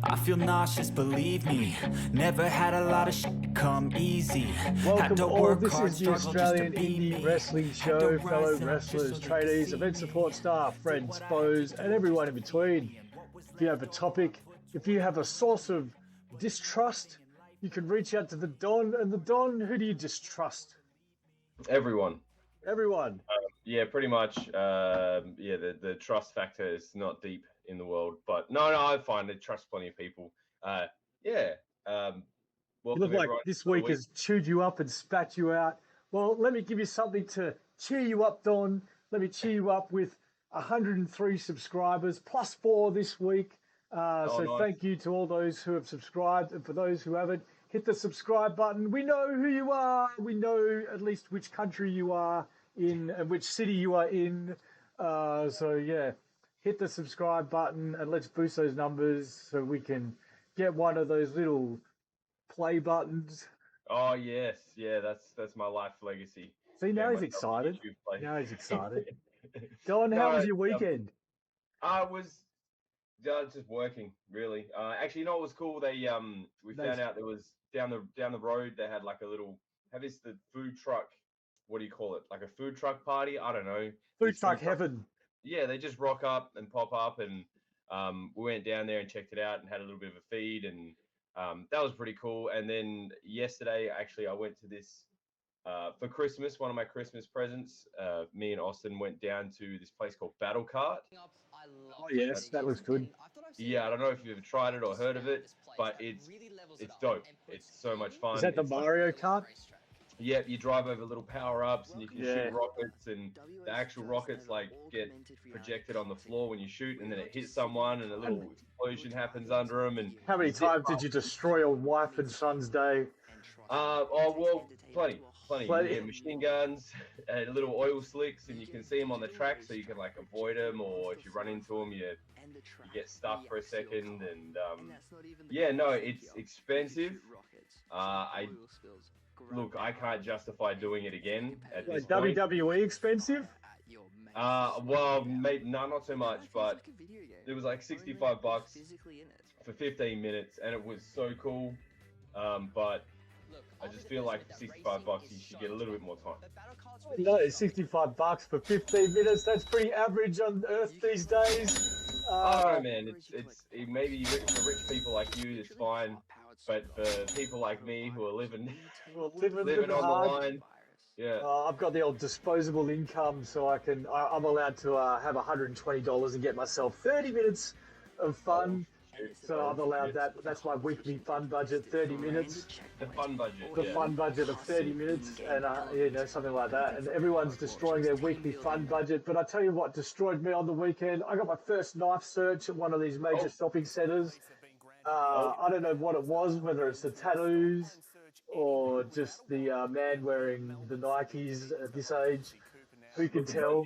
I feel nauseous, believe me. Never had a lot of shit come easy. Welcome all, this is the Australian Indie Wrestling Show, fellow wrestlers, tradies, event support staff, friends, foes, and everyone in between. If you have a topic, if you have a source of distrust, you can reach out to the Don. And the Don, who do you distrust? Everyone. Everyone. Yeah, pretty much. The trust factor is not deep in the world, but no, I find I trust plenty of people. You look like this week has chewed you up and spat you out. Well, let me give you something to cheer you up, Don. Let me cheer you up with 103 subscribers, plus 4 this week. Nice. Thank you to all those who have subscribed, and for those who haven't, hit the subscribe button. We know who you are. We know at least which country you are in and which city you are in. Hit the subscribe button and let's boost those numbers so we can get one of those little play buttons. Oh yes, yeah, that's my life legacy. See, now he's excited. Now he's excited. Don, how was your weekend? I was just working, really. Actually, you know what was cool? We found out there was down the road they had like a little the food truck. What do you call it? Like a food truck party? I don't know. Food truck heaven. Yeah, they just rock up and pop up, and we went down there and checked it out and had a little bit of a feed, and that was pretty cool. And then yesterday, actually, I went to this for Christmas. One of my Christmas presents. Me and Austin went down to this place called BattleKart. Oh yes, that looks good. Yeah, I don't know if you've ever tried it or heard of it, but it's dope. It's so much fun. Is that the Mario Kart? Yeah, you drive over little power-ups and you can shoot rockets, and the actual rockets like get projected on the floor when you shoot, and then it hits someone and a little explosion happens under them. And how many times did you destroy your wife and son's day? Plenty. You get machine guns and little oil slicks, and you can see them on the track, so you can like avoid them, or if you run into them, you get stuck for a second. And it's expensive. I can't justify doing it again at this point. WWE expensive? Maybe not so much, but it was like $65 for 15 minutes, and it was so cool. But I just feel like for $65 you should get a little bit more time. No, $65 for 15 minutes. That's pretty average on Earth these days. Oh man, it's maybe for rich people like you, it's fine. But for people like me who are living on the line, yeah. I've got the old disposable income, so I'm allowed to have $120 and get myself 30 minutes of fun. So I've allowed that. That's my weekly fun budget, 30 minutes. The fun budget. The fun budget of 30 minutes, and something like that. And everyone's destroying their weekly fun budget. But I tell you what destroyed me on the weekend. I got my first knife search at one of these major shopping centres. I don't know what it was, whether it's the tattoos or just the man wearing the Nikes at this age. Who can tell?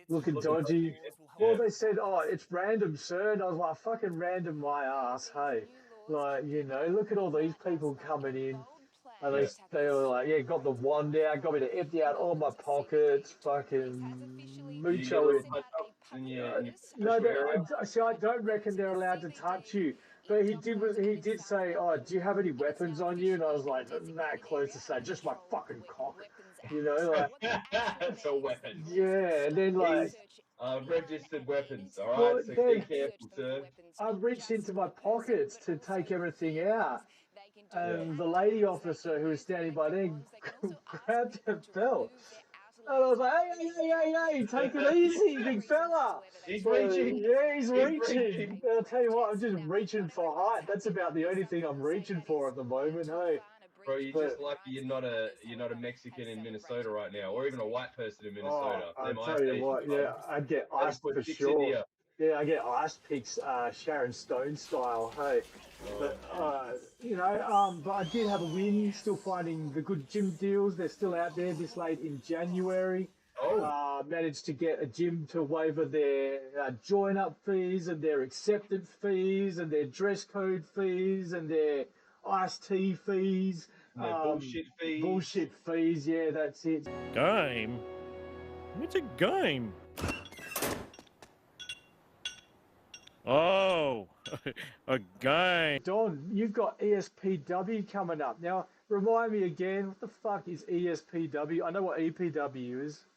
Looking dodgy. Well, they said, it's random, sir. And I was like, fucking random my ass, hey. Like, look at all these people coming in. And they were like, got the wand out, got me to empty out all my pockets, fucking mucho. I don't reckon they're allowed to touch you. But he did say, do you have any weapons on you? And I was like, that close to say, just my fucking cock. That's a weapon. Yeah, and then registered weapons, all right? So be careful, sir. I reached into my pockets to take everything out, and the lady officer who was standing by there grabbed her belt. And I was like, hey, take it easy, big fella. He's reaching. Yeah, he's reaching. I'll tell you what, I'm just reaching for height. That's about the only thing I'm reaching for at the moment, hey. Bro, you're just lucky you're not a Mexican in Minnesota right now, or even a white person in Minnesota. I'll tell you what, I'd get iced for sure. Yeah, I get ice picks, Sharon Stone style, hey. But I did have a win, still finding the good gym deals. They're still out there this late in January. Managed to get a gym to waiver their join-up fees and their acceptance fees and their dress code fees and their iced tea fees. Bullshit fees. Bullshit fees, yeah, that's it. Game? It's a game. Oh, a guy. Don, you've got ESPW coming up. Now, remind me again, what the fuck is ESPW? I know what EPW is.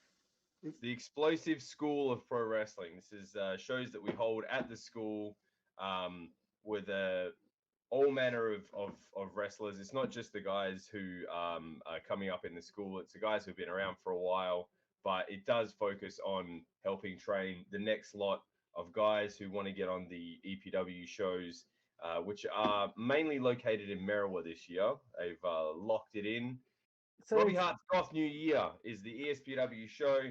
It's the Explosive School of Pro Wrestling. This is shows that we hold at the school with all manner of wrestlers. It's not just the guys who are coming up in the school. It's the guys who've been around for a while, but it does focus on helping train the next lot of guys who want to get on the EPW shows, which are mainly located in Merriwa this year. They've locked it in. So Robbie Hart's Goth New Year is the ESPW show.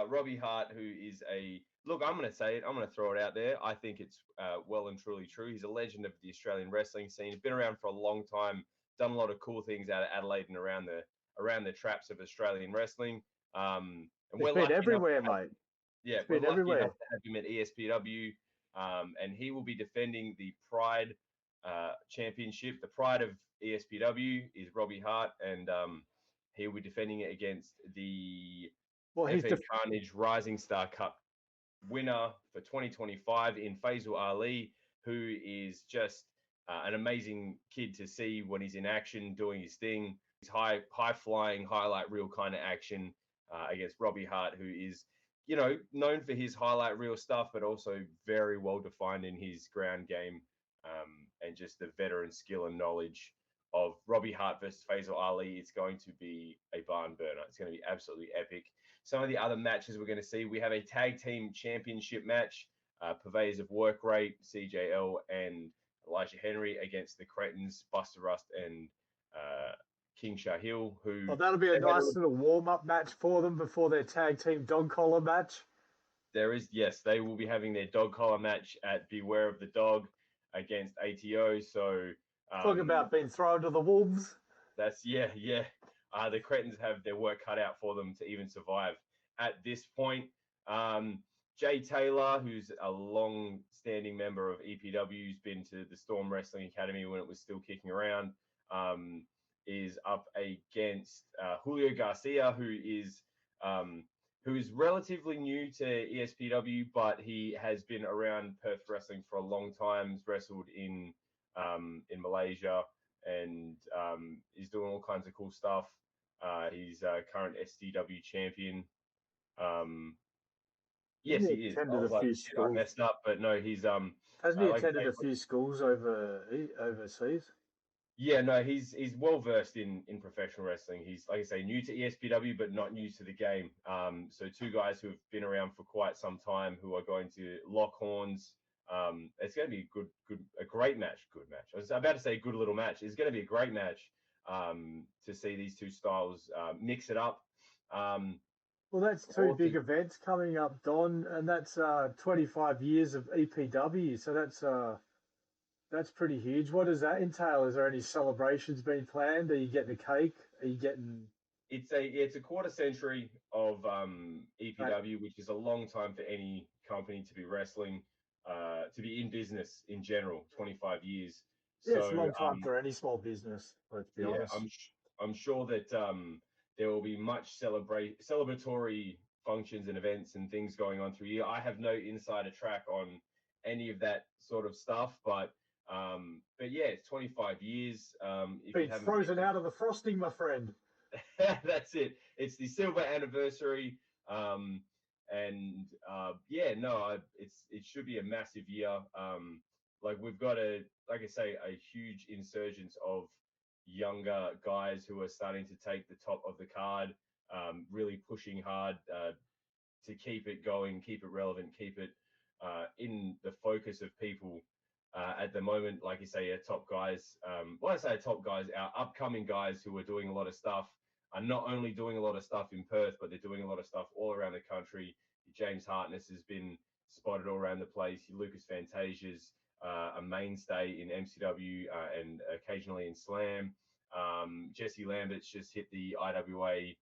Robbie Hart, who is I'm going to say it, I'm going to throw it out there. I think it's well and truly true. He's a legend of the Australian wrestling scene. He's been around for a long time, done a lot of cool things out of Adelaide and around the traps of Australian wrestling. And it's been everywhere, mate. Yeah, it's we're been lucky everywhere. enough to have him at ESPW, and he will be defending the Pride Championship. The Pride of ESPW is Robbie Hart, and he will be defending it against the Carnage Rising Star Cup winner for 2025 in Fasil Ali, who is just an amazing kid to see when he's in action, doing his thing. He's high flying, highlight reel kind of action against Robbie Hart, who is, known for his highlight reel stuff, but also very well defined in his ground game and just the veteran skill and knowledge of Robbie Hart versus Fasil Ali. It's going to be a barn burner. It's going to be absolutely epic. Some of the other matches we're going to see, we have a tag team championship match, purveyors of work rate, CJL and Elijah Henry against the Cretans, Buster Rust and King Shahil, who... Well, that'll be a nice little warm-up match for them before their tag team dog collar match. Yes, they will be having their dog collar match at Beware of the Dog against ATO. So talk about being thrown to the wolves. That's yeah. The Cretans have their work cut out for them to even survive at this point. Jay Taylor, who's a long-standing member of EPW, who's been to the Storm Wrestling Academy when it was still kicking around, is up against Julio Garcia, who is relatively new to ESPW, but he has been around Perth wrestling for a long time. He's wrestled in Malaysia and he's doing all kinds of cool stuff. He's a current SDW champion. Yes, he is. I messed up, but no, he's hasn't he attended a few schools overseas? Yeah, no, he's well versed in professional wrestling. He's, like I say, new to ESPW, but not new to the game. So two guys who have been around for quite some time who are going to lock horns. It's going to be a great match. Good match. I was about to say good little match. It's going to be a great match to see these two styles mix it up. Well, that's two big events coming up, Don, and that's 25 years of EPW. So that's pretty huge. What does that entail? Is there any celebrations being planned? Are you getting a cake? Are you getting... It's a quarter century of EPW, which is a long time for any company to be wrestling, to be in business in general, 25 years. Yeah, it's a long time for any small business, let's be honest. I'm sure that there will be much celebratory functions and events and things going on through here. I have no insider track on any of that sort of stuff, but yeah, it's 25 years. Been frozen out of the frosting, my friend. That's it. It's the silver anniversary, it should be a massive year. We've got a huge insurgence of younger guys who are starting to take the top of the card, really pushing hard to keep it going, keep it relevant, keep it in the focus of people. At the moment, like you say, top guys. When I say top guys, our upcoming guys who are doing a lot of stuff are not only doing a lot of stuff in Perth, but they're doing a lot of stuff all around the country. James Hartness has been spotted all around the place. Lucas Fantasia's a mainstay in MCW and occasionally in Slam. Jesse Lambert's just hit the IWA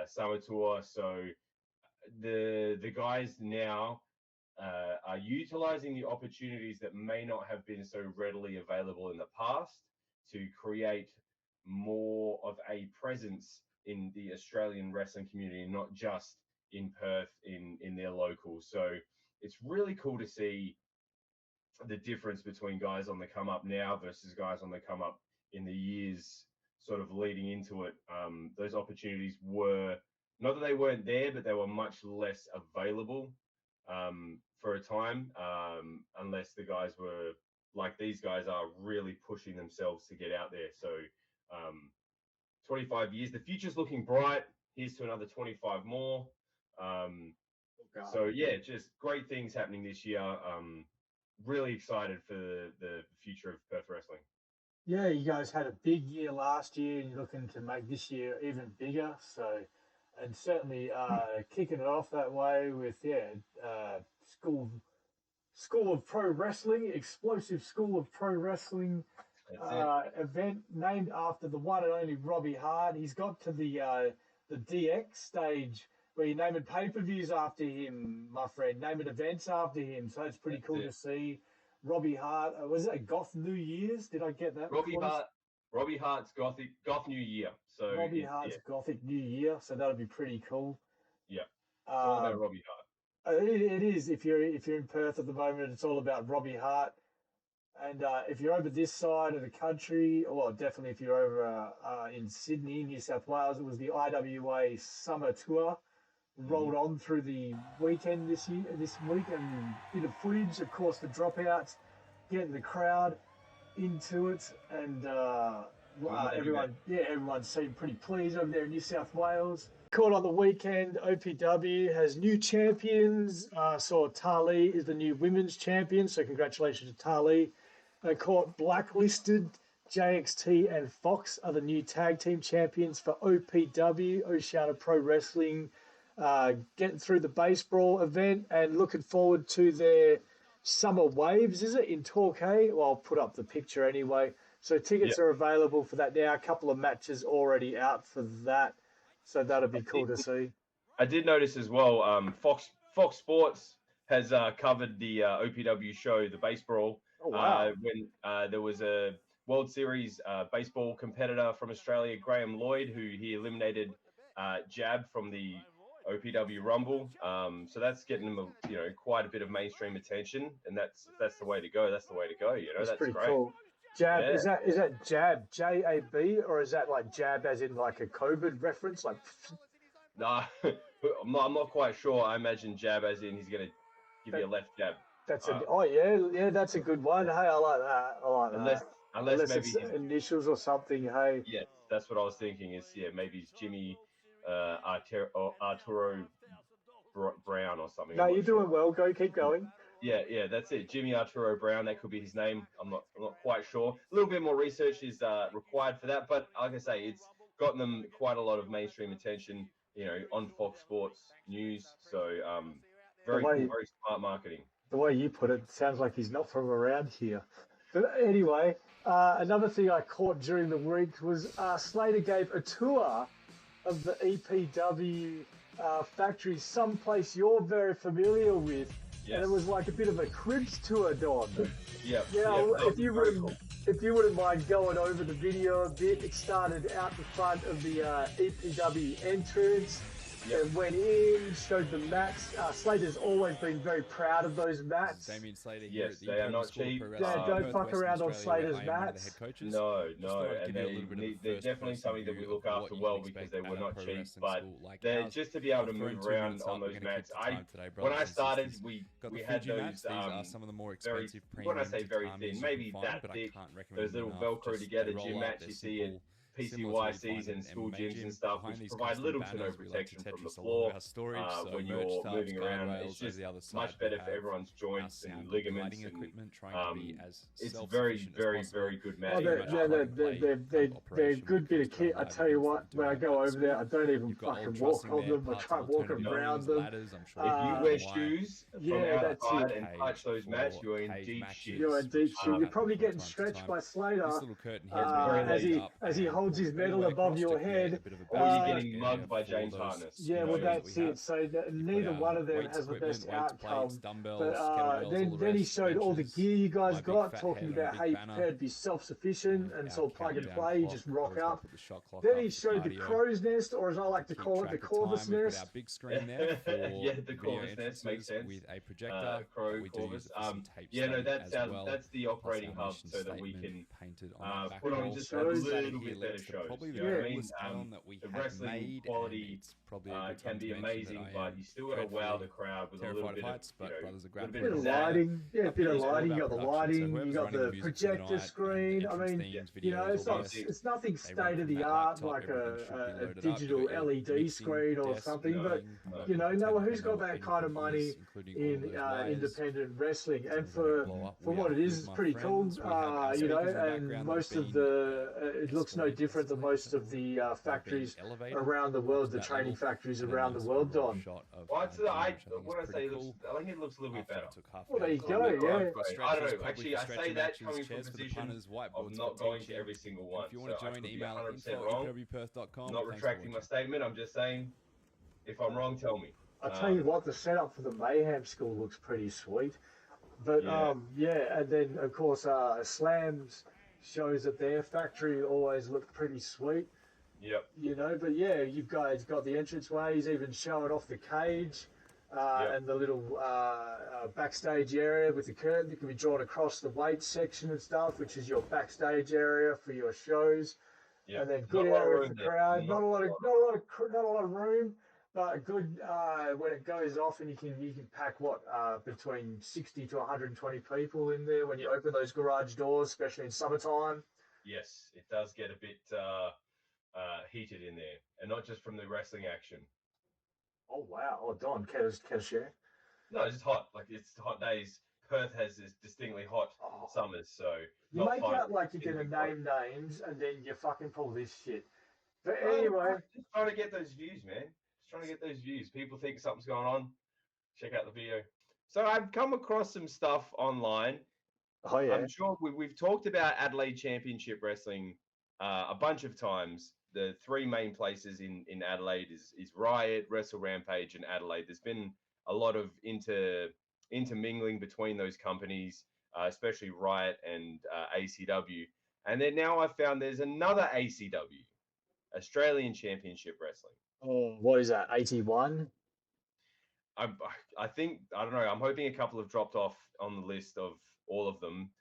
Summer Tour. So the guys now are utilizing the opportunities that may not have been so readily available in the past to create more of a presence in the Australian wrestling community, not just in Perth, in their locals. So it's really cool to see the difference between guys on the come up now versus guys on the come up in the years sort of leading into it. Those opportunities were, not that they weren't there, but they were much less available for a time, unless the guys were like these guys are really pushing themselves to get out there. So 25 years, the future's looking bright. Here's to another 25 more. So yeah, just great things happening this year. Really excited for the future of Perth wrestling. Yeah, you guys had a big year last year, and you're looking to make this year even bigger. So, and certainly kicking it off that way with School of Pro Wrestling, explosive School of Pro Wrestling event named after the one and only Robbie Hart. He's got to the DX stage where you're naming pay-per-views after him, my friend, naming events after him. So it's pretty cool to see. Robbie Hart, was it a Goth New Year's? Did I get that? Robbie Hart's Goth New Year. So Robbie Hart's Gothic New Year. So that'll be pretty cool. Yeah, it's all about Robbie Hart. It is. If you're in Perth at the moment, it's all about Robbie Hart. And if you're over this side of the country, or definitely if you're over in Sydney, New South Wales, it was the IWA Summer Tour. Rolled on through the weekend this week, and bit of footage, of course, the dropouts, getting the crowd into it, and everyone seemed pretty pleased over there in New South Wales. Caught on the weekend, OPW has new champions. Saw Tali is the new women's champion, so congratulations to Tali. Caught Blacklisted, JXT and Fox are the new tag team champions for OPW, Oceania Pro Wrestling. Getting through the base brawl event and looking forward to their summer waves, is it, in Torquay? Well, I'll put up the picture anyway. So tickets are available for that now. A couple of matches already out for that. So that'll be cool to see. I did notice as well, Fox Sports has covered the OPW show, the base brawl. Oh, wow. When there was a World Series baseball competitor from Australia, Graeme Lloyd, who he eliminated Jab from the OPW Rumble. So that's getting them, quite a bit of mainstream attention, and that's the way to go. That's the way to go. That's pretty great. Cool. Jab, is that Jab, J-A-B, or is that like Jab as in like a COVID reference? Like, nah, I'm not quite sure. I imagine Jab as in he's going to give you a left jab. That's that's a good one. Hey, I like that. Unless maybe it's initials or something. Hey. Yeah, that's what I was thinking. Maybe it's Jimmy Arturo Brown or something. No, you're doing well. Keep going. Yeah, that's it. Jimmy Arturo Brown, that could be his name. I'm not quite sure. A little bit more research is required for that, but like I say, it's gotten them quite a lot of mainstream attention, on Fox Sports News. So very smart marketing. The way you put it sounds like he's not from around here. But anyway, another thing I caught during the week was Slater gave a tour of the EPW factory, someplace you're very familiar with. Yes. And it was like a bit of a cribs tour, Don. Yeah. If you wouldn't mind going over the video a bit, it started out the front of the EPW entrance. Yep. And went in, showed the mats. Slater's always been very proud of those mats. Damien Slater yes, they are not cheap. Don't fuck around on Slater's mats. No, and they're definitely something that we look after well because they were not cheap. But they're just to be able to move around on those mats. When I started, we had those some of the more very, expensive when I say very thin, maybe that thick, those little Velcro together gym mats you see at PCYCs and school gyms and stuff, which provide little to no protection from the floor when you're moving around. It's just much better for everyone's joints and ligaments. It's very, very, very good mat. They're a good bit of kit. I tell you what, when I go over there, I don't even fucking walk on them. I try walking around them. If you wear shoes from outside and touch those mats, you're in deep shit. You're in deep shit. You're probably getting stretched by Slater as he holds holds his medal above your head. Or you're getting mugged by James Hartness. Yeah, well, that's it. So neither one of them has the best outcome. But then he showed all the gear you guys got, talking about how you prepared to be self-sufficient and sort of plug and play, you just rock up. Then he showed the crow's nest, or as I like to call it, the Corvus nest. Big screen there for yeah, the Corvus nest makes sense. With a projector, Crow Corvus. Yeah, no, that's the operating hub, so that we can put on just a little bit better shows. You know what I mean? The wrestling quality can be amazing, but you still got to wow the crowd with a little bit of, bit of lighting. Yeah, a bit of lighting. You got the lighting. You got the projector screen. I mean, you know, it's nothing state of the art like a digital LED screen or something. But you know, who's got that kind of money in independent wrestling? And for what it is, it's pretty cool. You know, and most of it looks no different than most of the factories around the world, the training factories around the world, Don. Well, what I say, I think it looks a little bit better. Well, there you go, yeah. I don't know, actually, I say that coming from a position of not going to every single one. If you want to join, email info@epwperth.com. I'm not retracting my statement, I'm just saying, if I'm wrong, tell me. I'll tell you what, the setup for the Mayhem School looks pretty sweet. But, yeah, and then, of course, Slams shows at their factory always look pretty sweet. Yep. You know, but yeah, you guys got the entranceways, even showing off the cage and the little backstage area with the curtain that can be drawn across the weight section and stuff, which is your backstage area for your shows. Yep. And then good area for the crowd. Not a lot of room, but good when it goes off, and you can pack between 60 to 120 people in there when you open those garage doors, especially in summertime. Yes, it does get a bit heated in there, and not just from the wrestling action. Oh wow! Oh Don, can share? No, it's just hot. Like, it's hot days. Perth has this distinctly hot summers, so you make out like you're gonna name names, and then you fucking pull this shit. But anyway, just trying to get those views, man. Just trying to get those views. People think something's going on. Check out the video. So I've come across some stuff online. Oh yeah. I'm sure we've talked about Adelaide Championship Wrestling a bunch of times. The three main places in Adelaide is Riot, Wrestle Rampage, and Adelaide. There's been a lot of intermingling between those companies, especially Riot and ACW. And then now I've found there's another ACW, Australian Championship Wrestling. Oh, what is that? 81? I think, I don't know. I'm hoping a couple have dropped off on the list of all of them.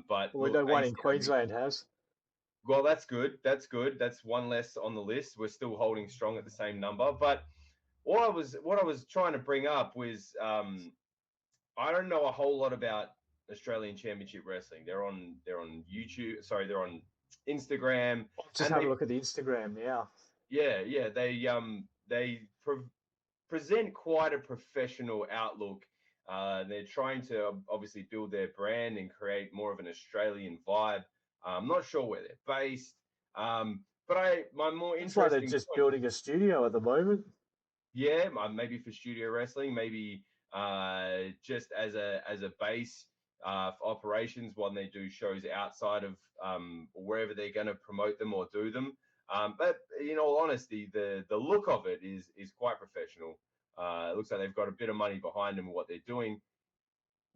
But we know one in Queensland has. Well, that's good. That's good. That's one less on the list. We're still holding strong at the same number. But what I was trying to bring up was I don't know a whole lot about Australian Championship Wrestling. They're on YouTube. Sorry, they're on Instagram. Just have a look at the Instagram now. Yeah. They present quite a professional outlook. They're trying to obviously build their brand and create more of an Australian vibe. I'm not sure where they're based, but my more interesting. It's like they're just building a studio at the moment. Yeah, maybe for studio wrestling, maybe just as a base for operations when they do shows outside of wherever they're going to promote them or do them. But in all honesty, the look of it is quite professional. It looks like they've got a bit of money behind them and what they're doing.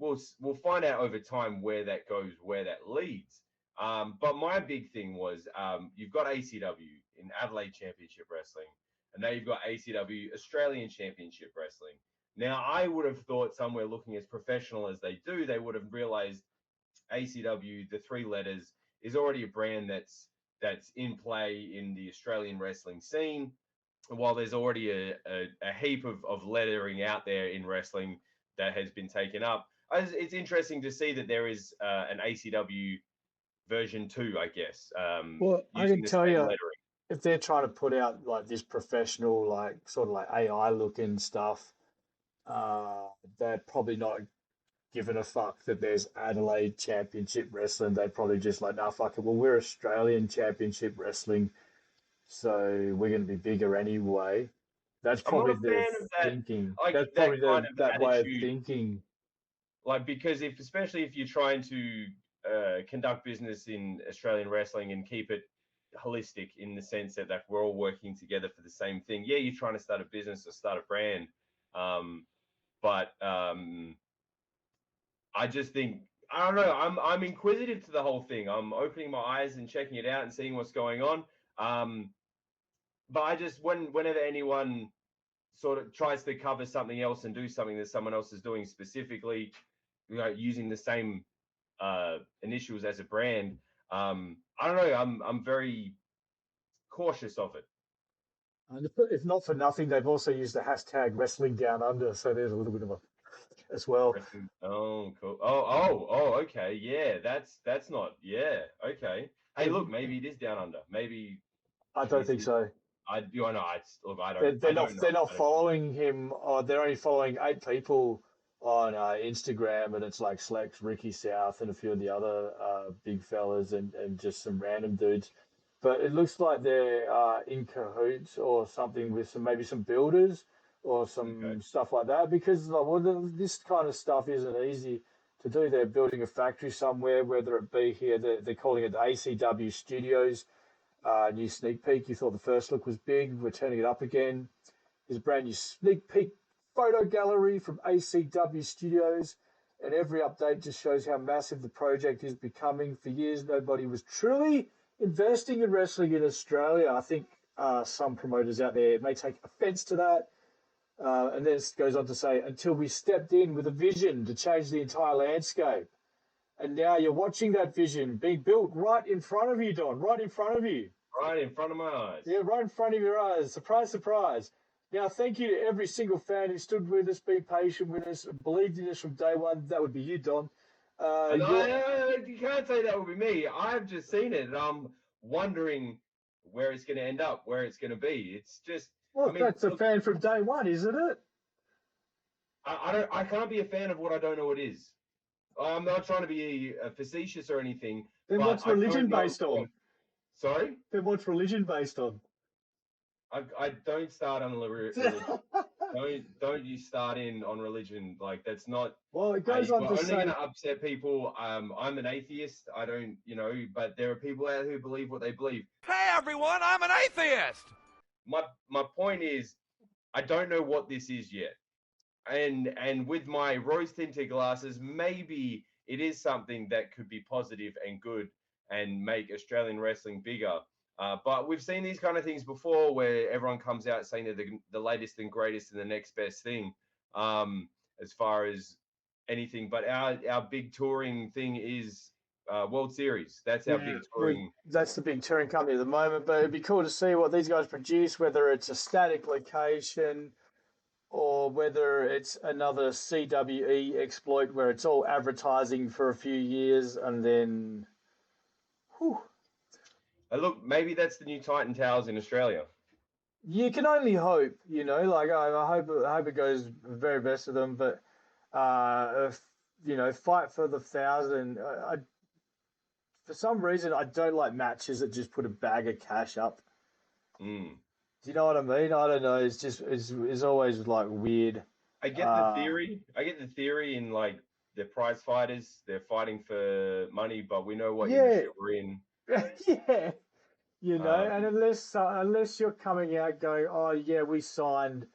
We'll find out over time where that goes, where that leads. But my big thing was you've got ACW in Adelaide Championship Wrestling, and now you've got ACW Australian Championship Wrestling. Now, I would have thought somewhere looking as professional as they do, they would have realized ACW, the three letters, is already a brand that's in play in the Australian wrestling scene. While there's already a heap of lettering out there in wrestling that has been taken up, it's interesting to see that there is an ACW version 2, I guess. Well, I can tell you, if they're trying to put out like this professional, like sort of like AI looking stuff, they're probably not giving a fuck that there's Adelaide Championship Wrestling. They probably just like, nah, fuck it. Well, we're Australian Championship Wrestling, so we're going to be bigger anyway. That's probably their thinking. Like, that's probably that way of thinking. Like, because especially if you're trying to conduct business in Australian wrestling and keep it holistic in the sense that like we're all working together for the same thing. Yeah, you're trying to start a business or start a brand, but I just think I don't know. I'm inquisitive to the whole thing. I'm opening my eyes and checking it out and seeing what's going on. But I just whenever anyone sort of tries to cover something else and do something that someone else is doing specifically, using the same initials as a brand, I don't know. I'm very cautious of it. And if not for nothing, they've also used the hashtag wrestling down under, so there's a little bit of a as well. Oh, cool. Oh, okay. Yeah, that's not. Yeah, okay. Hey, look, maybe it is down under. Maybe I don't think so. I know. Look, I don't. They're not following him. They're only following 8 people on Instagram, and it's like Slex, Ricky South, and a few of the other big fellas, and just some random dudes. But it looks like they're in cahoots or something with maybe some builders or some stuff like that. Because this kind of stuff isn't easy to do. They're building a factory somewhere, whether it be here. They're calling it the ACW Studios. New sneak peek. You thought the first look was big. We're turning it up again. There's a brand new sneak peek photo gallery from ACW Studios, and every update just shows how massive the project is becoming. For years, nobody was truly investing in wrestling in Australia. I think some promoters out there may take offence to that. And then it goes on to say, until we stepped in with a vision to change the entire landscape. And now you're watching that vision being built right in front of you, Don, right in front of you. Right in front of my eyes. Yeah, right in front of your eyes. Surprise, surprise. Now, thank you to every single fan who stood with us, been patient with us, believed in us from day one. That would be you, Don. You can't say that would be me. I've just seen it, and I'm wondering where it's going to end up, where it's going to be. It's just... Well, that's a fan from day one, isn't it? I can't be a fan of what I don't know what is. I'm not trying to be facetious or anything. Then what's religion based on? Sorry? Then what's religion based on? I don't start on religion. don't you start in on religion. Like, that's not... Well, it goes on to say... only going to upset people. I'm an atheist. I don't, but there are people out there who believe what they believe. Hey, everyone, I'm an atheist! My point is, I don't know what this is yet. And with my rose-tinted glasses, maybe it is something that could be positive and good and make Australian wrestling bigger. But we've seen these kind of things before where everyone comes out saying they're the latest and greatest and the next best thing as far as anything. But our big touring thing is World Series. That's our big touring. That's the big touring company at the moment. But it'd be cool to see what these guys produce, whether it's a static location or whether it's another CWE exploit where it's all advertising for a few years and then... Whew. Look, maybe that's the new Titan Towers in Australia. You can only hope, I hope it goes very best of them, but, fight for the 1,000. For some reason, I don't like matches that just put a bag of cash up. Mm. Do you know what I mean? I don't know. It's just it's always like weird. I get the theory. I get the theory in like they're prize fighters. They're fighting for money, but we know what industry we're in. Yeah, and unless you're coming out going, oh yeah, we signed.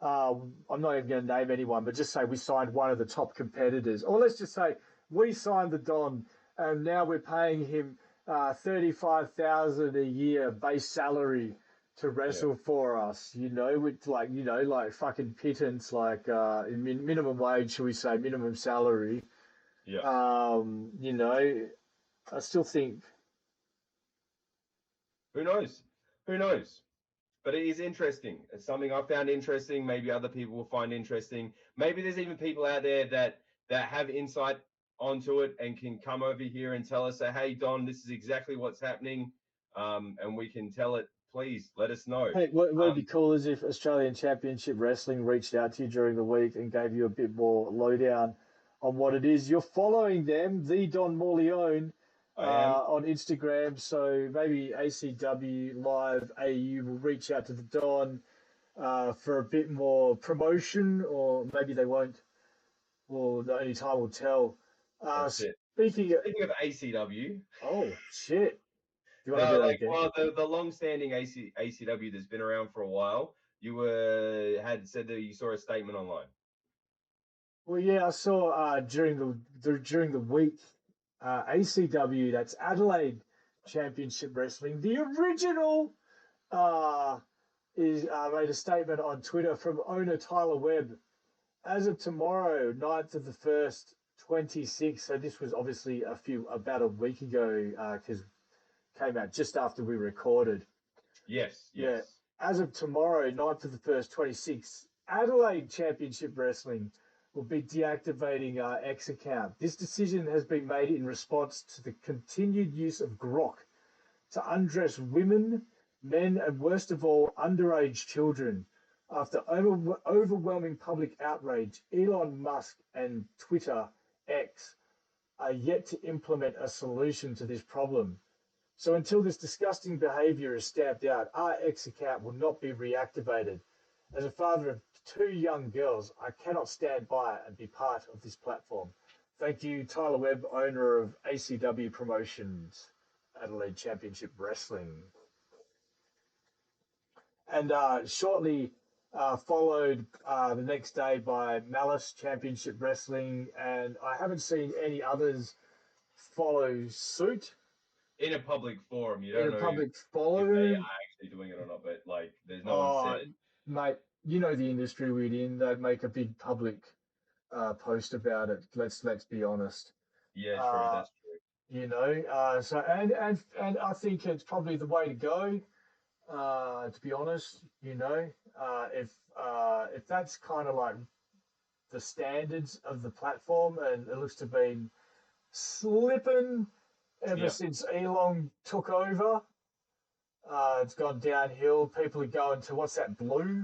I'm not even going to name anyone, but just say we signed one of the top competitors, or let's just say we signed the Don, and now we're paying him $35,000 a year base salary to wrestle for us, with like fucking pittance, like minimum wage, shall we say, minimum salary. Yeah. I still think. Who knows? But it is interesting. It's something I found interesting. Maybe other people will find interesting. Maybe there's even people out there that have insight onto it and can come over here and tell us, say, hey, Don, this is exactly what's happening. And we can tell it. Please let us know. Hey, what would be cool is if Australian Championship Wrestling reached out to you during the week and gave you a bit more lowdown on what it is. You're following them, the Don Morleone, on Instagram. So maybe ACW Live AU will reach out to the Don for a bit more promotion, or maybe they won't. Well, the only time will tell. That's it. Speaking of ACW. Oh, shit. Do you want to do that again? Well, the long-standing ACW that's been around for a while, you had said that you saw a statement online. Well, yeah, I saw during the week ACW, that's Adelaide Championship Wrestling, the original is made a statement on Twitter from owner Tyler Webb. As of tomorrow, 9th of the 1st, 26. So this was obviously about a week ago because came out just after we recorded. Yes. Yeah. As of tomorrow, 9th of the 1st, 26, Adelaide Championship Wrestling will be deactivating our X account. This decision has been made in response to the continued use of Grok to undress women, men, and worst of all, underage children. After overwhelming public outrage, Elon Musk and Twitter X are yet to implement a solution to this problem. So until this disgusting behavior is stamped out, our X account will not be reactivated. As a father of 2 young girls, I cannot stand by and be part of this platform. Thank you, Tyler Webb, owner of ACW Promotions, Adelaide Championship Wrestling. And shortly followed the next day by Malice Championship Wrestling, and I haven't seen any others follow suit. In a public forum, you don't know if they are actually doing it or not, but like, there's no one said it. Mate, you know the industry we're in. They'd make a big public post about it. Let's be honest. Yeah, true. That's true. You know, so and I think it's probably the way to go. To be honest, you know, if that's kind of like the standards of the platform, and it looks to have been slipping ever since Elon took over. It's gone downhill. People are going to, what's that, Blue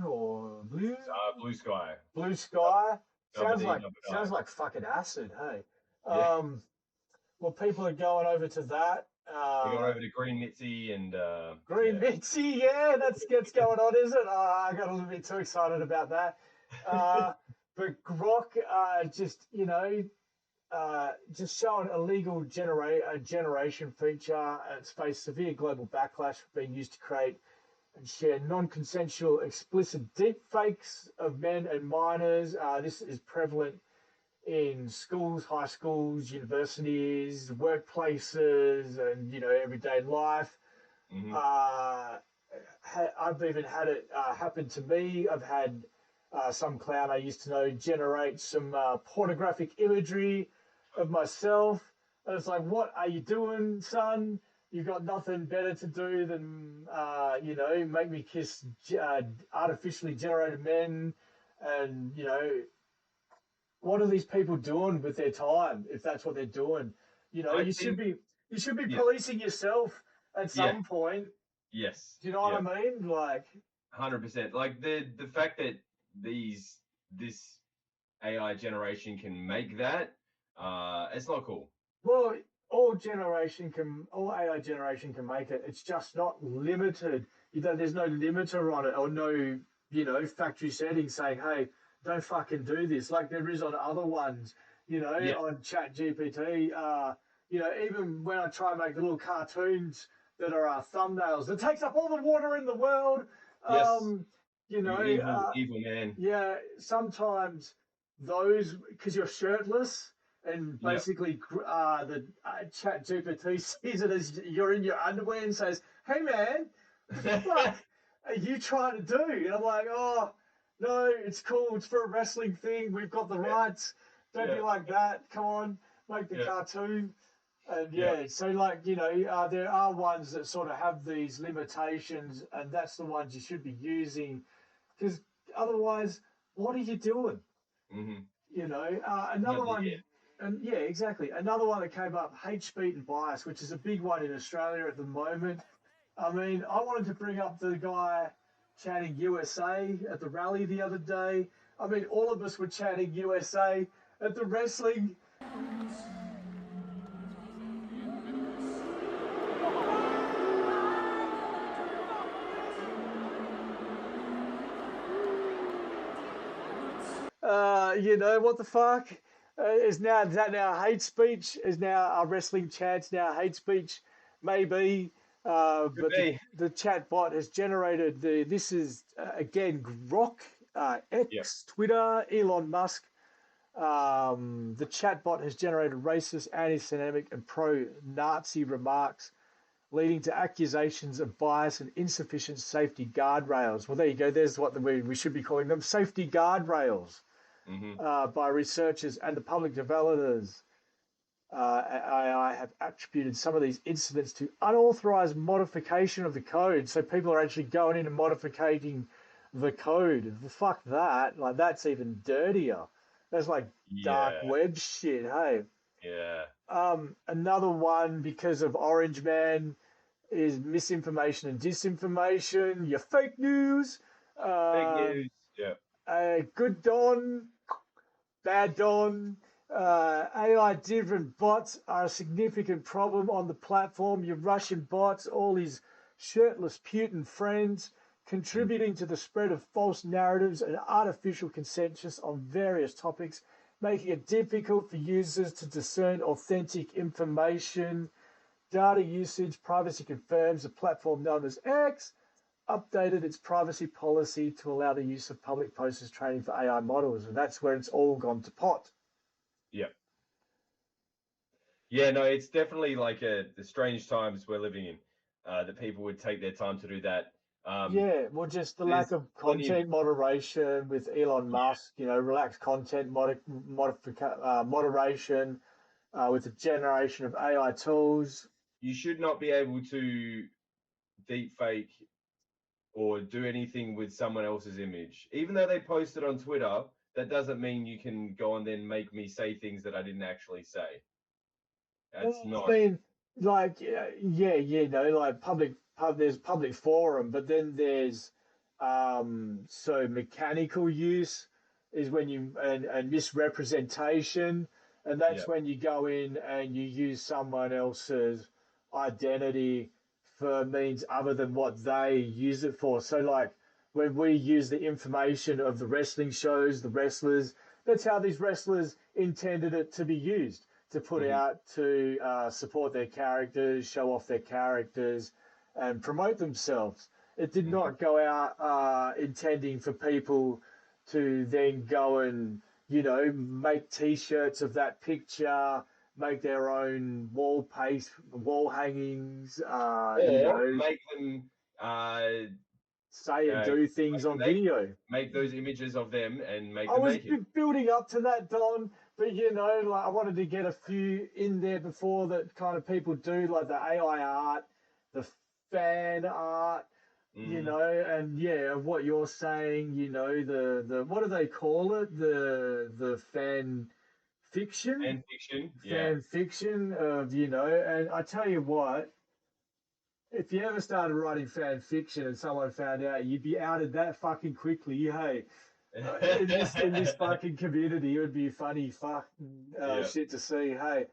Sky? Blue Sky. Sounds like fucking acid, hey. Well, people are going over to that. We're going over to Green Mitzi and Mitzi, yeah, that's going on, is it? I got a little bit too excited about that. But Grok, just, you know, just showing illegal generation feature. It's faced severe global backlash for being used to create and share non-consensual explicit deepfakes of men and minors. This is prevalent in schools, high schools, universities, workplaces, and, you know, everyday life. Mm-hmm. I've even had it happen to me. I've had some clown I used to know generate some pornographic imagery of myself. And it's like, what are you doing, son? You've got nothing better to do than, you know, make me kiss artificially generated men. And, you know, what are these people doing with their time if that's what they're doing? You know, you should be policing yourself at some point. Yes. Do you know what I mean? Like 100%. Like the fact that this AI generation can make that, it's not cool. Well, all AI generation can make it. It's just not limited. You know, there's no limiter on it, or no, you know, factory settings saying, hey, don't fucking do this, like there is on other ones, you know, on Chat GPT. You know, even when I try and make the little cartoons that are thumbnails, it takes up all the water in the world. You know, evil man. Yeah, sometimes those, because you're shirtless, and basically the Chat GPT sees it as you're in your underwear and says, hey man, what the fuck are you trying to do? And I'm like, oh, no, it's cool. It's for a wrestling thing. We've got the rights. Don't be like that. Come on, make the cartoon. And so like, you know, there are ones that sort of have these limitations, and that's the ones you should be using, because otherwise, what are you doing? Mm-hmm. You know, another one, and exactly. Another one that came up, hate speech and bias, which is a big one in Australia at the moment. I mean, I wanted to bring up the guy chanting USA at the rally the other day. I mean, all of us were chanting USA at the wrestling. You know, what the fuck? Is that now hate speech? Is now our wrestling chants now hate speech? Maybe. But the chat bot has generated this is again Grok, X, Twitter, Elon Musk. The chat bot has generated racist, anti-Semitic, and pro-Nazi remarks, leading to accusations of bias and insufficient safety guardrails. Well, there you go. There's what we should be calling them: safety guardrails by researchers and the public developers. I have attributed some of these incidents to unauthorized modification of the code. So people are actually going in and modifying the code. Fuck that. Like, that's even dirtier. That's like dark web shit, hey? Yeah. Another one, because of Orange Man, is misinformation and disinformation. Your fake news. Fake news. Yeah. Good Don, bad Don. AI-driven bots are a significant problem on the platform. Your Russian bots, all his shirtless Putin friends, contributing to the spread of false narratives and artificial consensus on various topics, making it difficult for users to discern authentic information. Data usage privacy confirms the platform known as X updated its privacy policy to allow the use of public posters training for AI models, and that's where it's all gone to pot. Yeah. Yeah, no, it's definitely like the strange times we're living in, that people would take their time to do that. Well, just the lack of content moderation with Elon Musk, relaxed content moderation with the generation of AI tools. You should not be able to deepfake or do anything with someone else's image. Even though they post it on Twitter, that doesn't mean you can go and then make me say things that I didn't actually say. That's not. I mean, like, like there's public forum, but then there's so mechanical use is when you and misrepresentation, and that's when you go in and you use someone else's identity for means other than what they use it for. So like when we use the information of the wrestling shows, the wrestlers, that's how these wrestlers intended it to be used, to put out to support their characters, show off their characters, and promote themselves. It did not go out intending for people to then go and, make T-shirts of that picture, make their own wall hangings, make them say and do things on video. Make those images of them and make I them was make it. building up to that, Don, but I wanted to get a few in there before that kind of people do, like the AI art, the fan art, and what you're saying, the what do they call it? The fan fiction? Fan fiction, fan fiction of, and I tell you what, if you ever started writing fan fiction and someone found out, you'd be outed that fucking quickly, hey. In this fucking community, it would be funny shit to see, hey.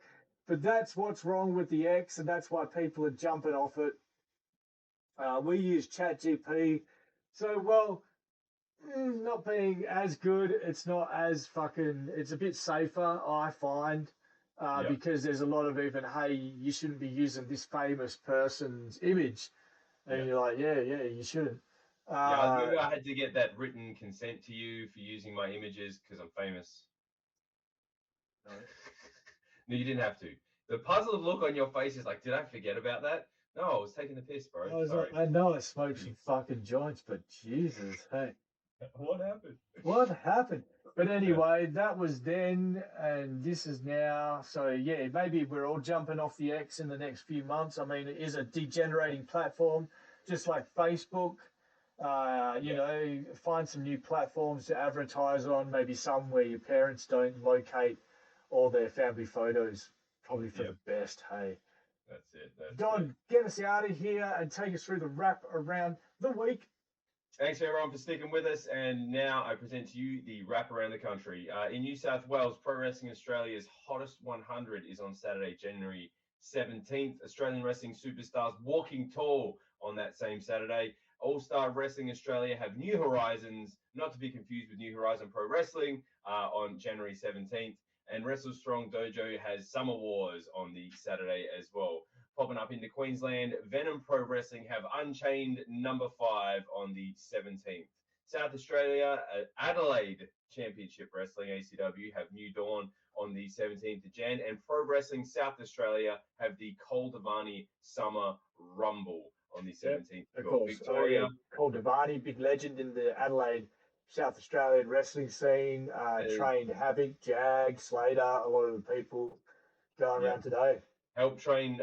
But that's what's wrong with the X, and that's why people are jumping off it. We use ChatGPT, so not being as good. It's not as it's a bit safer, I find, because there's a lot of even, hey, you shouldn't be using this famous person's image, and you're like, yeah, you shouldn't. I remember I had to get that written consent to you for using my images because I'm famous. No, you didn't have to. The puzzled look on your face is like, did I forget about that? No, I was taking the piss, bro. I know I smoked some fucking joints, but Jesus, hey. What happened? What happened? But anyway, that was then, and this is now. So yeah, maybe we're all jumping off the X in the next few months. I mean, it is a degenerating platform, just like Facebook. Find some new platforms to advertise on, maybe some where your parents don't locate all their family photos. Probably for the best, hey. That's it. Don, get us out of here and take us through the wrap around the week. Thanks everyone for sticking with us, and now I present to you the wrap around the country. In New South Wales, Pro Wrestling Australia's Hottest 100 is on Saturday, January 17th. Australian Wrestling Superstars walking tall on that same Saturday. All-Star Wrestling Australia have New Horizons, not to be confused with New Horizon Pro Wrestling, on January 17th. And Wrestle Strong Dojo has Summer Wars on the Saturday as well. Popping up into Queensland, Venom Pro Wrestling have Unchained number 5 on the 17th. South Australia, Adelaide Championship Wrestling, ACW, have New Dawn on the 17th of Jan, and Pro Wrestling South Australia have the Coldavani Summer Rumble on the 17th. Of course. Victoria. Coldavani, big legend in the Adelaide, South Australian wrestling scene, trained Havoc, Jag, Slater, a lot of the people going around today. Helped train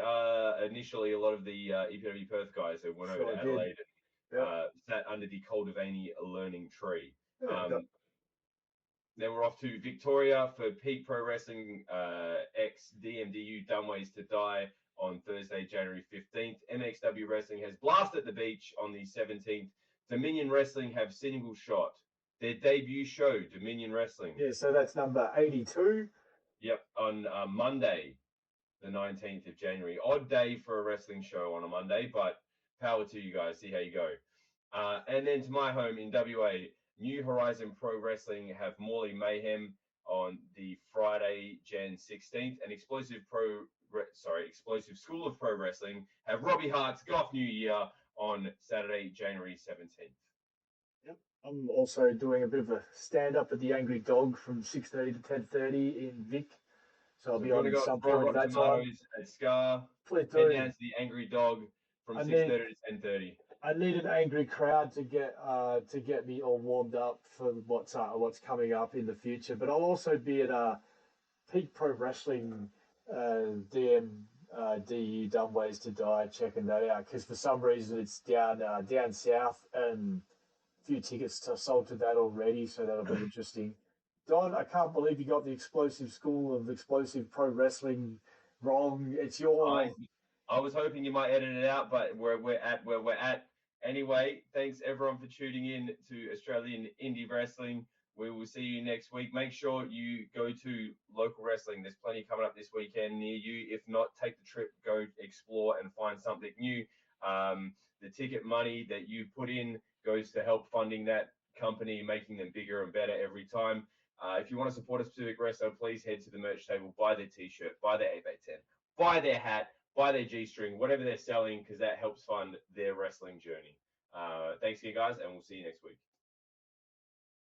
initially a lot of the EPW Perth guys who went over to Adelaide and sat under the Coldavani learning tree. Then we're off to Victoria for Peak Pro Wrestling X DMDU Dumbways to Die on Thursday, January 15th. MXW Wrestling has Blast at the Beach on the 17th. Dominion Wrestling have Single Shot. Their debut show, Dominion Wrestling. Yeah, so that's number 82. Yep, on Monday, the 19th of January. Odd day for a wrestling show on a Monday, but power to you guys. See how you go. And then to my home in WA, New Horizon Pro Wrestling have Morley Mayhem on the Friday, Jan 16th, and Explosive School of Pro Wrestling have Robbie Hart's Goth New Year on Saturday, January 17th. Yep. I'm also doing a bit of a stand-up at the Angry Dog from 6:30 to 10:30 in Vic. So I'll be on some point at that time. At Scar. Please Head do. down to the Angry Dog from 6:30 to 10:30. I need an angry crowd to get me all warmed up for what's coming up in the future. But I'll also be at Peak Pro Wrestling DU Dumbways to Die, checking that out, because for some reason it's down south, and a few tickets sold to that already, so that'll be interesting. Don, I can't believe you got the Explosive School of Explosive Pro Wrestling wrong. It's your... I was hoping you might edit it out, but we're at where we're at. Anyway, thanks everyone for tuning in to Australian Indie Wrestling. We will see you next week. Make sure you go to local wrestling. There's plenty coming up this weekend near you. If not, take the trip, go explore and find something new. The ticket money that you put in goes to help funding that company, making them bigger and better every time. If you want to support a specific wrestler, please head to the merch table, buy their t-shirt, buy their 8x10, buy their hat, buy their G-string, whatever they're selling, because that helps fund their wrestling journey. Thanks again, guys, and we'll see you next week.